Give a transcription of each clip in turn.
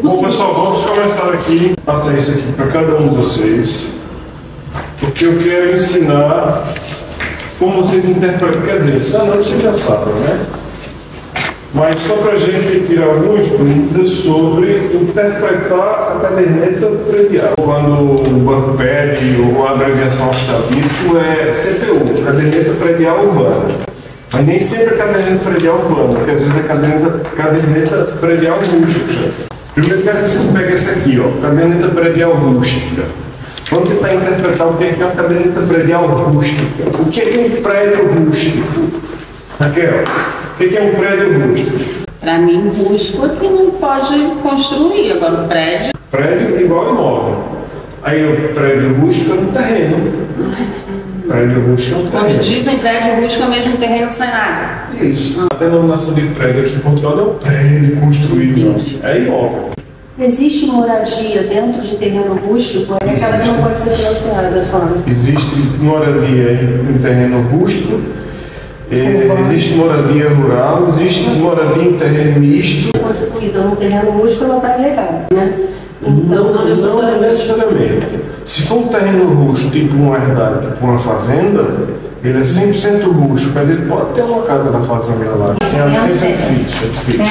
Bom, pessoal, vamos começar aqui, passar isso aqui para cada um de vocês, porque eu quero ensinar como vocês interpretam, quer dizer, isso não vocês já sabem, né? Mas só para a gente tirar algumas dúvidas sobre interpretar a caderneta predial. Quando o banco pede, ou a abreviação oficial disso é CPU, caderneta predial urbana. Mas nem sempre a caderneta predial urbana, porque às vezes é caderneta predial rústica. Primeiro quero que vocês peguem essa aqui, ó, caderneta predial rústica. Vamos tentar interpretar o que é uma caderneta predial rústica. O que é um prédio rústico? Raquel, o que é um prédio rústico? Para mim, rústico é que não pode construir, agora o prédio. Prédio igual imóvel. Aí o prédio rústico é um terreno. Prédio rústico é um terreno. Quando dizem prédio rústico é o mesmo terreno sem nada. Isso. A denominação de prédio aqui em Portugal não é um prédio construído, não. É imóvel. Existe moradia dentro de terreno rústico? É aquela que não pode ser financiada, só. Existe moradia em terreno rústico, existe moradia rural, existe moradia em terreno misto. Construída no terreno rústico não está ilegal, né? Então, não necessariamente. Se for um terreno rústico, tipo uma herdade, tipo uma fazenda, ele é 100% rústico, mas ele pode ter uma casa da fazenda lá. Sem a licença é difícil.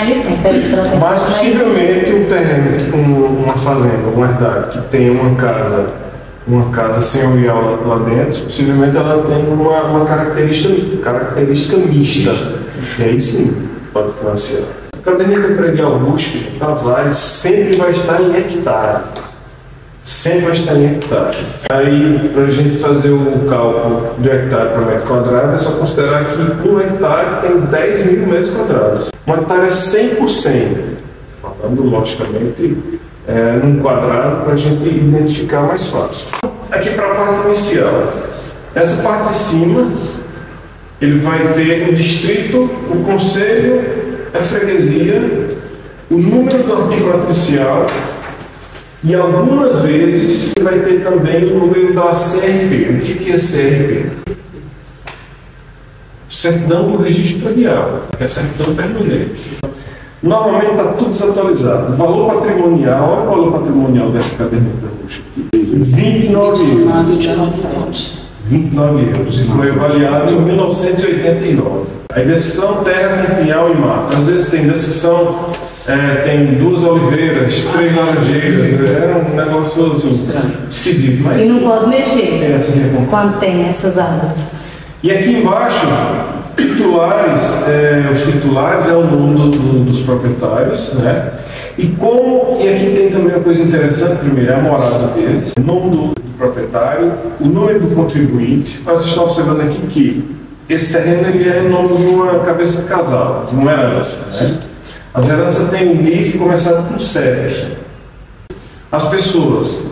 Mas possivelmente um terreno, uma fazenda, uma herdade que tem uma casa senhorial lá dentro, possivelmente ela tem uma característica mista. E aí sim, pode financiar. A caderneta predial rústica, das áreas, sempre vai estar em hectare. Sempre vai estar em hectare. Aí, para a gente fazer o cálculo do hectare para metro quadrado, é só considerar que um hectare tem 10 mil metros quadrados. Um hectare é 100%, falando logicamente num quadrado, para a gente identificar mais fácil. Aqui para a parte inicial. Essa parte de cima, ele vai ter o distrito, o concelho, a freguesia, o número do artigo matricial e algumas vezes vai ter também o número da CRP. O que é CRP? Certidão do registro predial, que é certidão permanente. Normalmente está tudo desatualizado. O valor patrimonial, olha o valor patrimonial dessa caderneta rústica aqui. 29 euros. 29 euros. E foi avaliado em 1989. A descrição terra com pinhal e mato. Às vezes tem descrição, tem 2 oliveiras, 3 laranjeiras. É um negócio esquisito. Mas e não pode mexer quando tem essas árvores. E aqui embaixo, titulares, os titulares é o nome dos proprietários, né? E aqui tem também uma coisa interessante, primeiro, é a morada deles, o nome do proprietário, o número do contribuinte. Vocês estão observando aqui que esse terreno ele é o nome de uma cabeça de casal, de uma herança, né? As heranças têm um NIF começado com 7. As pessoas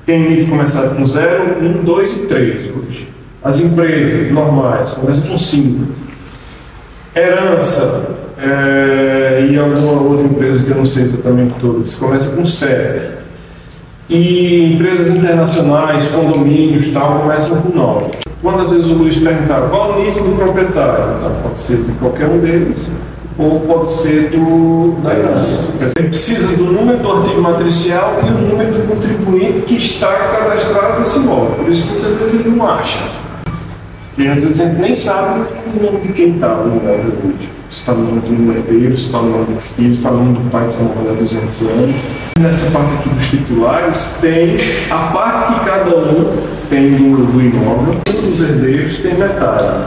têm um NIF começado com 0, 1, 2 e 3 hoje. As empresas normais começam com 5. Herança e alguma outra empresa que eu não sei exatamente todas, começa com 7. E empresas internacionais, condomínios, tal, começam com 9. Quando às vezes o Luiz perguntar qual o nível do proprietário, então, pode ser de qualquer um deles, ou pode ser da herança. Ele precisa do número do artigo matricial e o número do contribuinte que está cadastrado nesse imóvel. Por isso que muitas vezes ele não acha. Porque às vezes a gente nem sabe o nome de quem está no imóvel hoje. Se está no nome do herdeiro, se está no nome do filho, se está no nome do pai que está morando há 200 anos. Nessa parte aqui dos titulares, tem a parte que cada um tem do imóvel. Um dos herdeiros tem metade,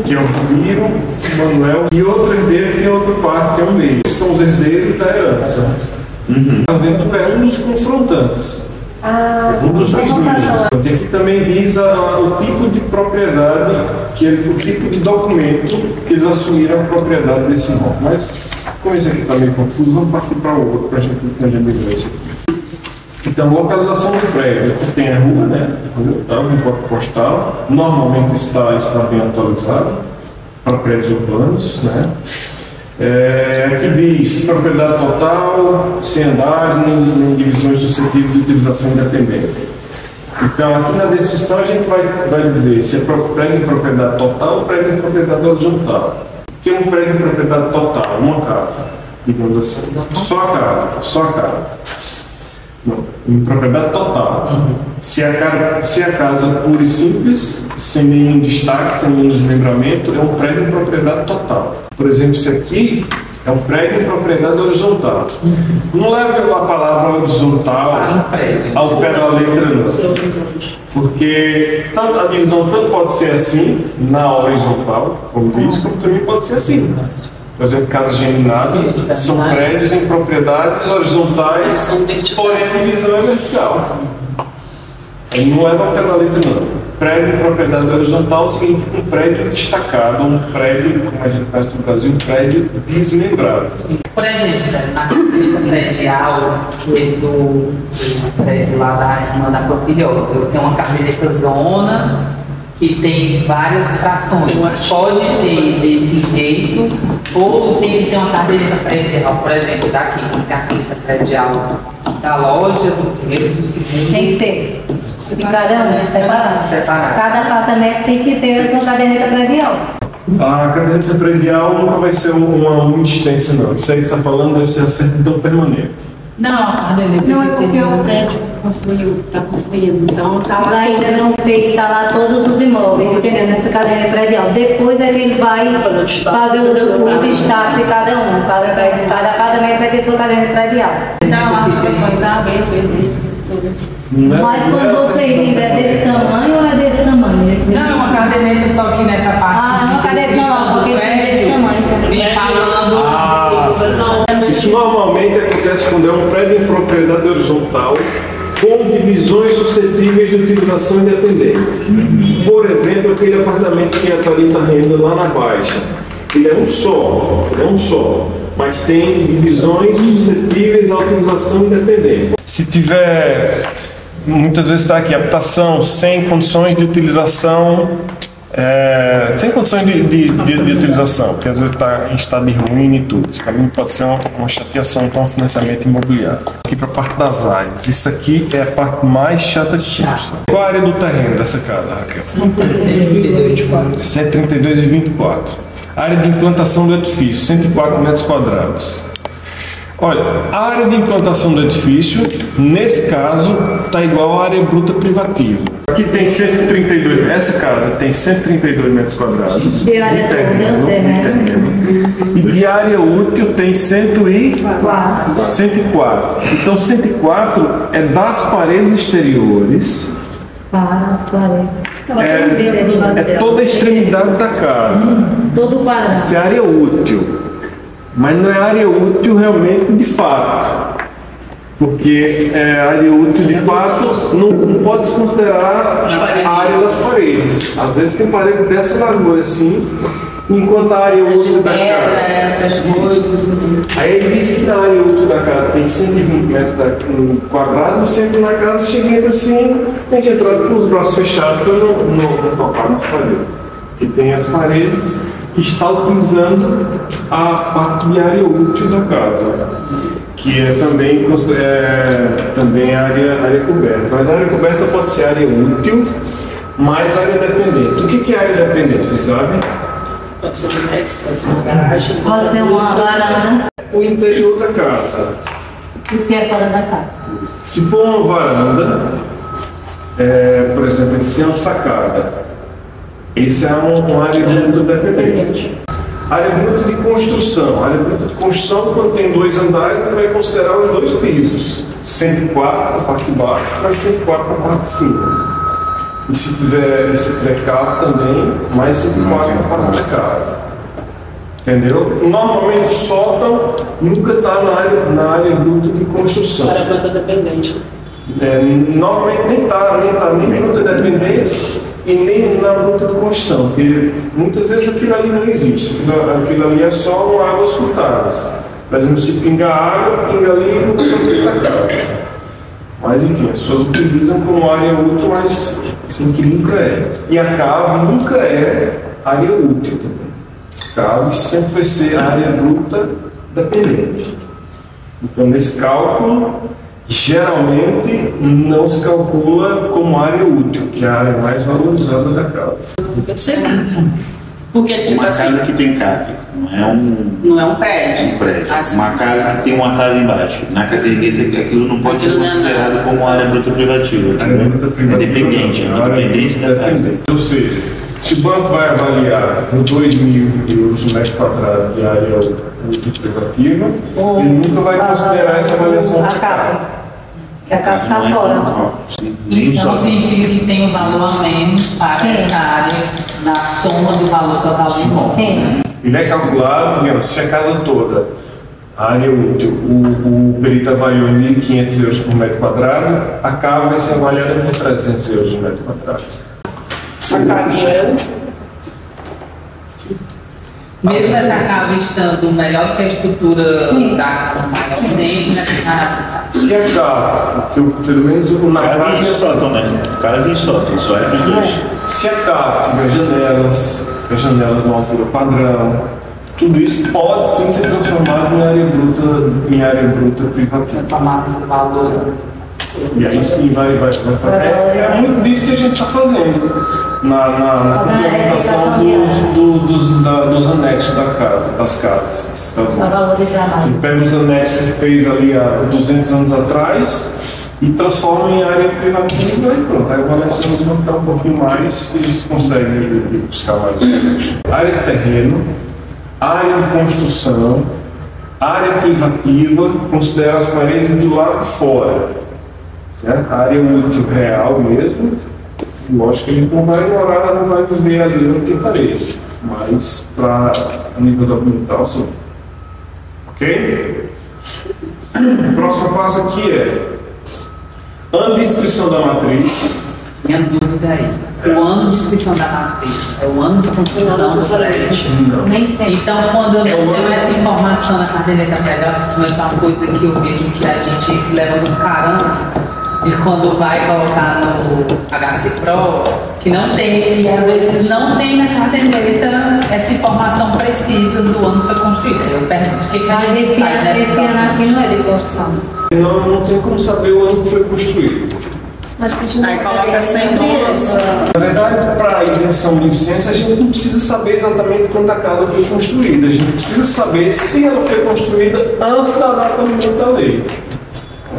que é o Ramiro, o Manuel, e outro herdeiro tem outra parte, que é o meio. São os herdeiros da herança. Dentro é um dos confrontantes. Um dos vizinhos. Aqui também diz o tipo de propriedade, o tipo de documento que eles assumiram a propriedade desse imóvel. Mas, como isso aqui está meio confuso, vamos partir para o outro para a gente entender melhor isso aqui. Então, localização do prédio. Aqui tem a rua, né? Um código postal. Normalmente está bem atualizado para prédios urbanos, né? Aqui diz propriedade total, sem andares, nem divisões suscetíveis de utilização independente. Então, aqui na descrição a gente vai dizer se é prédio em propriedade total ou prédio em propriedade horizontal. O que é um prédio em propriedade total? Uma casa. digamos assim. Só a casa. Não, em propriedade total. Se a casa pura e simples, sem nenhum destaque, sem nenhum desmembramento, é um prédio em propriedade total. Por exemplo, isso aqui é um prédio em propriedade horizontal. Não leve a palavra horizontal ao pé da letra, não. Porque a divisão tanto pode ser assim, na horizontal, como diz, como também pode ser assim. Por exemplo, casa geminada são prédios em propriedades horizontais, porém a divisão é vertical. Não leva ao pé da letra, não. Prédio em propriedade horizontal significa um prédio destacado, um prédio, como a gente faz no Brasil, um prédio desmembrado. Por exemplo, na carteira predial do prédio lá da Irmã da Propilhosa, eu tenho uma caderneta zona que tem várias frações. Pode ter desse jeito, ou tem que ter uma caderneta predial, por exemplo, daqui, tem caderneta predial da loja, do primeiro, do segundo. Tem que ter. De cada um, separado. Cada apartamento tem que ter a sua caderneta predial. A caderneta predial nunca vai ser uma muito extensa, não. Isso aí que você está falando deve ser a certidão permanente. Não, a caderneta Não, é porque o prédio está construindo, então está lá. Ainda não fez instalar todos os imóveis, entendeu? Nessa caderneta predial. Depois é que ele vai fazer o destaque de cada um. Cada apartamento vai ter sua caderneta predial. Não, lá as pessoas A, B, C, D, todas. Mas quando você diz é desse tamanho ou é desse tamanho? Não, é uma caderneta só que nessa parte. Ah, não, caderneta não, só que ele tem desse tamanho. Vem falando. Isso normalmente acontece quando é um prédio em propriedade horizontal com divisões suscetíveis de utilização independente. Por exemplo, aquele apartamento que a Thalita renda lá na Baixa. Ele é um só, mas tem divisões suscetíveis à utilização independente. Se tiver, muitas vezes está aqui, habitação sem condições de utilização, sem condições de utilização, porque às vezes está em estado de ruína e tudo. Isso também pode ser uma chateação para um financiamento imobiliário. Aqui para a parte das áreas. Isso aqui é a parte mais chata de todos. Qual a área do terreno dessa casa, Raquel? 132,24. Área de implantação do edifício, 104 metros quadrados. Olha, a área de implantação do edifício, nesse caso, está igual à área bruta privativa. Aqui tem 132, essa casa tem 132 metros quadrados. De área E de área útil tem 104. Então 104 é das paredes exteriores. É toda a extremidade da casa. Todo quadrado. Isso é área útil. Mas não é área útil realmente de fato. Porque área útil de fato não pode se considerar a área das paredes. Às vezes tem paredes dessa largura assim, enquanto a área útil da casa. Essas coisas. Aí ele disse que na área útil da casa tem 120 metros quadrados, você entra na casa, chega assim, tem que entrar com os braços fechados para não tocar nas paredes. Porque tem as paredes que está utilizando a parte de área útil da casa, que é também área coberta. Mas a área coberta pode ser área útil, mais área dependente. O que é área dependente, vocês sabem? Pode ser um Rex, pode ser uma garagem. Pode ser uma varanda. O interior da casa. O que é fora da casa? Se for uma varanda, por exemplo, aqui tem uma sacada. Isso é uma área bruta dependente. Área bruta de construção. Área bruta de construção, quando tem 2 andares, ele vai considerar os 2 pisos. 104 na parte de baixo, mais 104 na parte de cima. E se tiver carro também, mais 104 na parte da casa. Entendeu? Normalmente o sótão nunca está na área bruta de construção. Área bruta dependente. Normalmente nem está nem bruta dependente e nem na bruta de construção, porque muitas vezes aquilo ali não existe. Aquilo ali é só águas furtadas. Por exemplo, se pingar água, pinga ali no canto da casa. Mas enfim, as pessoas utilizam como área útil, mas assim que nunca é. E a cave nunca é área útil também. Cave sempre vai ser área bruta dependente. Então, nesse cálculo, geralmente não se calcula como área útil, que é a área mais valorizada da casa. Porque, tipo Uma assim, casa que tem cave, não é um prédio. Assim. Uma casa que tem uma cave embaixo. Na caderneta, aquilo não pode ser considerado como área bruta privativa. Área bruta privativa, É dependente, é uma dependência da casa. Ou seja, se o banco vai avaliar por 2.000 euros o metro quadrado de área bruta privativa, ele nunca vai considerar essa avaliação de cave. Que a casa está fora. Então significa que tem um valor a menos para essa área na soma do valor total do imóvel. Sim. Ele é calculado, digamos, se a casa toda, a área útil, o perito avaliou em 1.500 euros por metro quadrado, a cave vai ser avaliada por 300 euros por metro quadrado. A cavinha é útil. Mesmo essa cave estando melhor do que a estrutura da casa maior, sempre necessária. Se a cave, porque pelo menos na Cave e sótão, né? Cave e sótão, isso vale para os dois. se a cave tiver janelas de uma altura padrão, tudo isso pode sim ser transformado em área bruta privativa. Transformar esse valor. E aí sim vai fazer. É muito disso que a gente está fazendo na complementação dos anexos das casas. A gente pega os anexos que fez ali há 200 anos atrás e transforma em área privativa e pronto. Aí o avaliação vai estar um pouquinho mais e eles conseguem buscar mais. Área de terreno, área de construção, área privativa, considera as paredes do lado de fora. Certo? A área útil real mesmo, lógico que ele não vai morar, não vai viver ali onde tem parede, mas para nível documental sim. Ok? O próximo passo aqui é ano de inscrição da matriz. Minha dúvida aí. O ano de inscrição da matriz é o ano de construção do prédio. Nem sei. Então, quando eu não tenho essa informação na caderneta predial, principalmente é uma coisa que eu vejo que a gente leva no caramba, de quando vai colocar no HC Pro, que não tem, e às vezes não tem na caderneta essa informação precisa do ano que foi construído. Eu pergunto o que a gente faz nessa Esse ano aqui não é de construção. Não tem como saber o ano que foi construído. Aí coloca sempre esse. Na verdade, para a isenção de licença, a gente não precisa saber exatamente quando a casa foi construída. A gente precisa saber se ela foi construída antes da data limite da lei.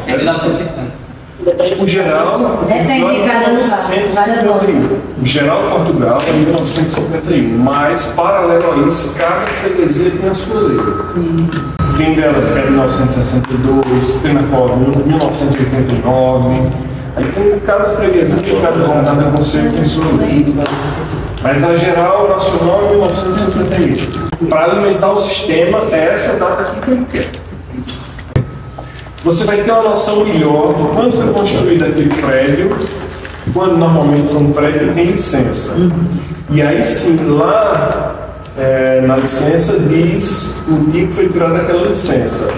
Em 1950. O geral, Depende de cada lugar, cada zona. o geral de Portugal é 1951, mas paralelo a isso, cada freguesia tem a sua lei. Sim. Tem delas que é 1962, tem na qual 1989. Aí tem cada freguesia, cada conselho tem sua lei. Mas a geral nacional é 1951. Para alimentar o sistema, é essa data aqui que ele quer. Você vai ter uma noção melhor de quando foi construído aquele prédio, quando normalmente foi um prédio que tem licença. E aí sim, lá na licença diz o dia que foi tirada aquela licença.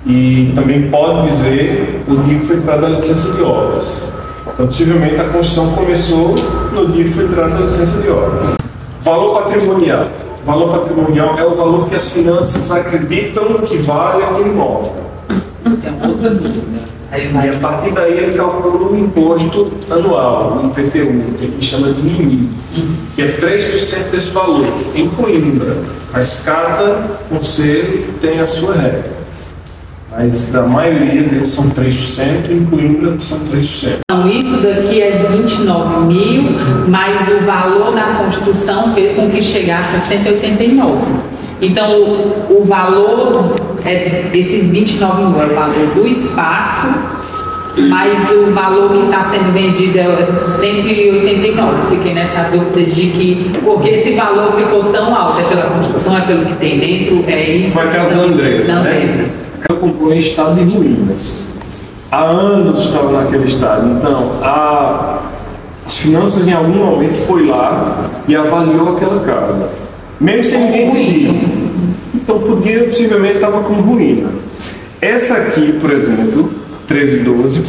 E também pode dizer o dia que foi tirada a licença de obras. Então, possivelmente, a construção começou no dia que foi tirada a licença de obras. Valor patrimonial. Valor patrimonial é o valor que as finanças acreditam que vale aquele imóvel. Tem outra dúvida. Aí E vai. a partir daí ele calcula o imposto anual, o IPTU, que ele chama de IMI, que é 3% desse valor, em Coimbra. Mas cada conselho tem a sua regra. Mas da maioria deles são 3%, em Coimbra são 3%. Então, isso daqui é 29 mil, mas o valor da construção fez com que chegasse a 189. Então, o valor desses 29 mil é o valor do espaço, mas o valor que está sendo vendido é 189. Fiquei nessa dúvida de que, porque esse valor ficou tão alto, é pela construção, é pelo que tem dentro, é isso. Foi a casa da Andresa, né? Ela comprou em estado de ruínas. Há anos estava naquele estado. Então, as finanças em algum momento foi lá e avaliou aquela casa. Mesmo sem ninguém pedir. Então, possivelmente estava com ruína. Essa aqui, por exemplo, 1312,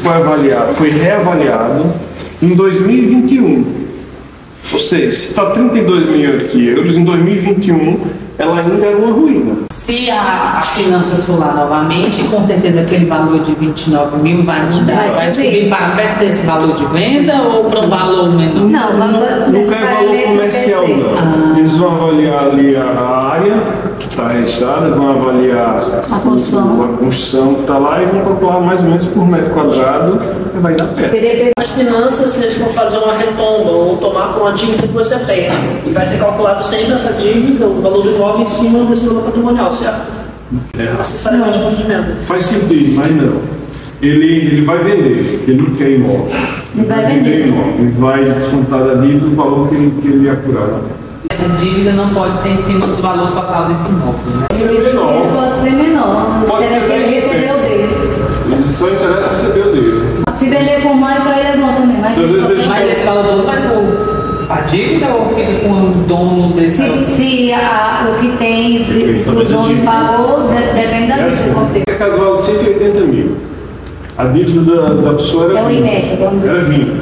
foi reavaliada em 2021. Ou seja, se está 32 mil euros, em 2021 ela ainda era uma ruína. Se as finanças for lá novamente, com certeza aquele valor de 29 mil vai mudar. Vai subir para perto desse valor de venda ou para um valor menor? Não, não é valor comercial, não. Eles vão avaliar ali a área que está registrada, vão avaliar a construção que está lá e vão calcular mais ou menos por metro quadrado e vai dar perto. As finanças, se eles vão fazer uma retomba ou tomar com a dívida que você tem, e vai ser calculado sempre essa dívida, o valor do imóvel em cima desse valor patrimonial, certo? Não necessariamente ponto de venda. Faz sentido, mas não. Ele vai vender, ele não quer imóvel. Ele vai vender. Imóvel. Ele vai descontar da dívida o valor que ele ia apurar. Essa dívida não pode ser em cima do valor total desse imóvel, né? Pode ser menor. Ele pode ser menor. Pode ser ele recebeu dele. Ele só interessa receber o dele. Se vender por mais, para ele é bom também. Mas Mas esse valor todo vai por a dívida ou fica com o dono desse? Se o que tem, o dono pagou, depende da dívida. É caso vale 180 mil. A dívida da pessoa era 20. Era 20.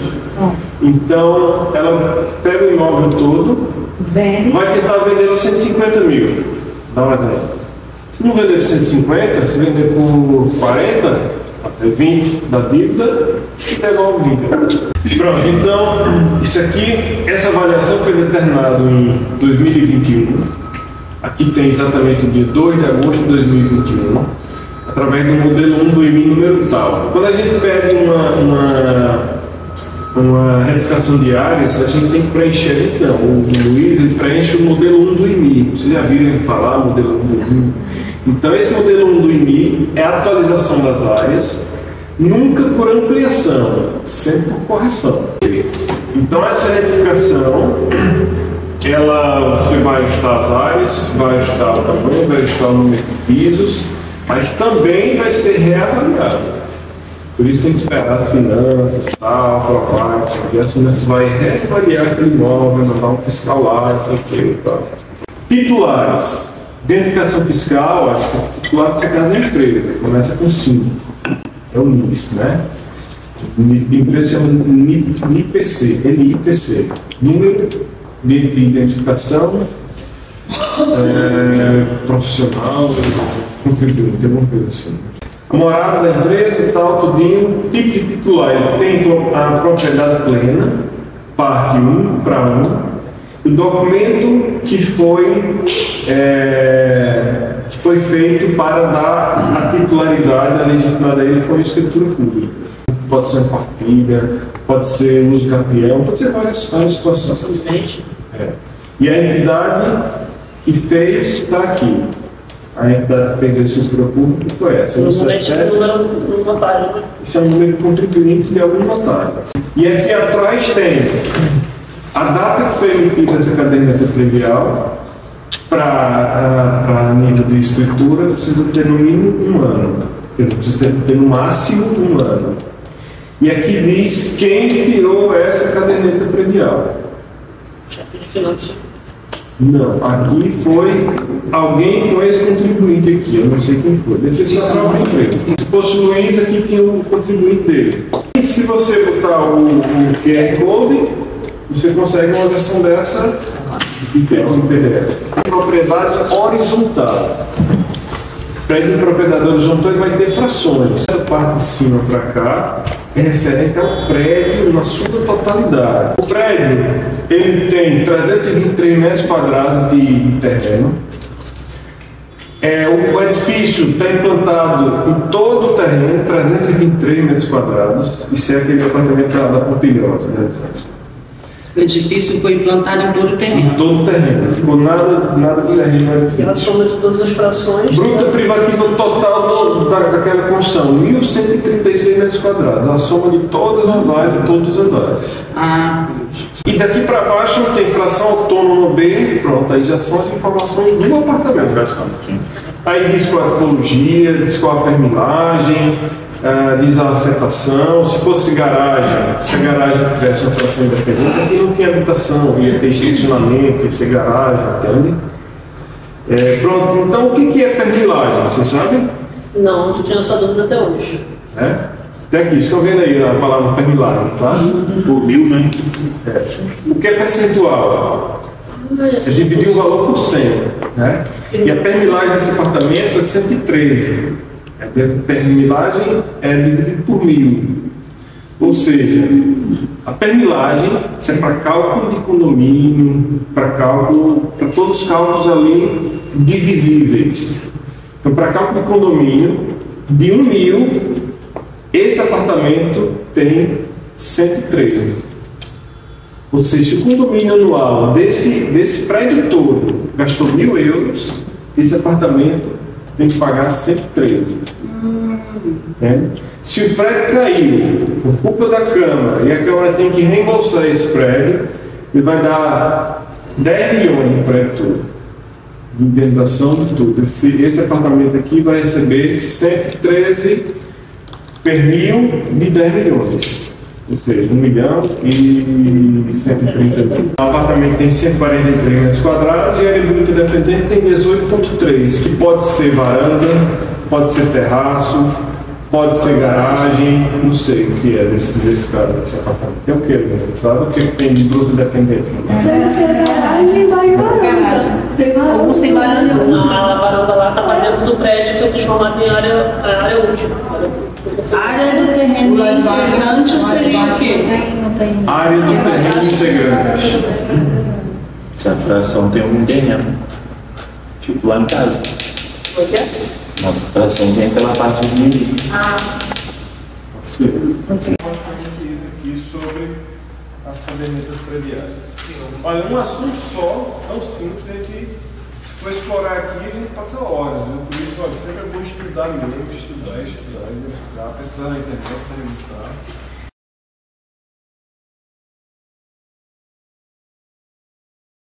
Então, ela pega o imóvel todo, vende, vai tentar vender por 150 mil. Dá um exemplo. Se não vender por 150, se vender por 40, até 20 da dívida, e devolve 20. Pronto, então, isso aqui, essa avaliação foi determinada em 2021. Aqui tem exatamente o dia 2 de agosto de 2021, através do modelo 1 do IMI número tal. Quando a gente pede uma retificação de áreas, a gente tem que preencher, então, o Luiz ele preenche o modelo 1 do IMI. Vocês já viram ele falar, modelo 1 do IMI? Então, esse modelo 1 do IMI é a atualização das áreas, nunca por ampliação, sempre por correção. Então, essa retificação, você vai ajustar as áreas, vai ajustar o tamanho, vai ajustar o número de pisos, mas também vai ser reavaliado. Por isso tem que esperar as finanças, tal, aprovar, e as finanças vai reavaliar aquele imóvel, mandar um fiscal lá, não sei o que e tal. Titulares. Identificação fiscal, acho que titular dessa casa é a empresa, começa com 5. É o NIF, né? O NIF de empresa se chama NIPC, NIPC. Número de identificação profissional, contribuinte, alguma coisa assim. A morada da empresa e tal, tudinho, tipo de titular, ele tem a propriedade plena, parte 1 para 1, o documento que foi feito para dar a titularidade, a legitimidade a ele foi a escritura pública. Pode ser uma partilha, pode ser uso campeão, pode ser várias situações. E a entidade que fez está aqui. A entidade que fez a escritura pública foi essa. Normalmente é o número do notário, né? Isso é um número contribuinte de algum notário. E aqui atrás tem a data que foi emitida essa caderneta predial. Para nível de escritura, precisa ter no mínimo 1 ano. Quer dizer, precisa ter no máximo 1 ano. E aqui diz quem tirou essa caderneta predial. Chefe de finanças. Não, aqui foi alguém com esse contribuinte aqui, eu não sei quem foi. Deve ter sido a própria empresa. Se fosse o Luiz, aqui tinha o contribuinte dele. E se você botar o QR Code, você consegue uma versão dessa em PDF. Propriedade horizontal. Prédio de propriedade horizontal ele vai ter frações. Essa parte de cima para cá é referente ao prédio na sua totalidade. O prédio ele tem 323 metros quadrados de terreno. O edifício está implantado em todo o terreno, 323 metros quadrados. Isso é aquele apartamento da Pompilhosa, né? O edifício foi implantado em todo o terreno. Em todo o terreno. Não ficou nada de terreno no edifício. E a soma de todas as frações. Bruta privativa total daquela construção, 1.136 metros quadrados. A soma de todas as áreas, de todos os andares. E daqui para baixo tem fração autônoma B, pronto, aí já são as informações do apartamento. Aí diz qual a tipologia, diz qual a fermilagem, diz a afetação. Se fosse garagem, se a garagem tivesse uma fração independente, aqui não tinha habitação, ia ter estacionamento, ia ser garagem, entende? Pronto, então o que é fermilagem? Vocês sabem? Não tinha essa dúvida até hoje. Até aqui, estão vendo aí a palavra fermilagem, tá? Por mil, né? O que é percentual? Você dividiu o valor por 100, né? E a permilagem desse apartamento é 113. A permilagem é dividida por 1000. Ou seja, a permilagem, isso é para cálculo de condomínio, para todos os cálculos ali divisíveis. Então, para cálculo de condomínio, de 1.000, esse apartamento tem 113. Ou seja, se o condomínio anual desse prédio todo gastou 1.000 euros, esse apartamento tem que pagar 113. Se o prédio caiu por culpa da Câmara e a Câmara tem que reembolsar esse prédio, ele vai dar 10 milhões no prédio todo, de indenização de tudo. Esse apartamento aqui vai receber 113 per 1.000 de 10 milhões. Ou seja, 1 milhão e 130 mil. O apartamento tem 143 metros quadrados e a área bruta independente tem 18,3, que pode ser varanda, pode ser terraço, pode ser garagem, não sei o que é desse cara, desse apartamento. Tem o que, exemplo? Sabe o que tem de bruto independente? Deve ser garagem e varanda. Alguns têm varanda. Não, a varanda lá está para dentro do prédio e foi transformada em área útil. A área do terreno integrante seria o quê? Área do terreno integrante. Se a fração tem algum terreno. Tipo lá em casa. O que é? Nossa fração tem aquela parte de mim. Sim. Isso aqui sobre as cadernetas prediais. Olha, um assunto só, tão simples, é que se for explorar aqui, a gente passa horas. Né? Por isso, olha, sempre é bom estudar mesmo, estudar, pesquisar na internet, perguntar.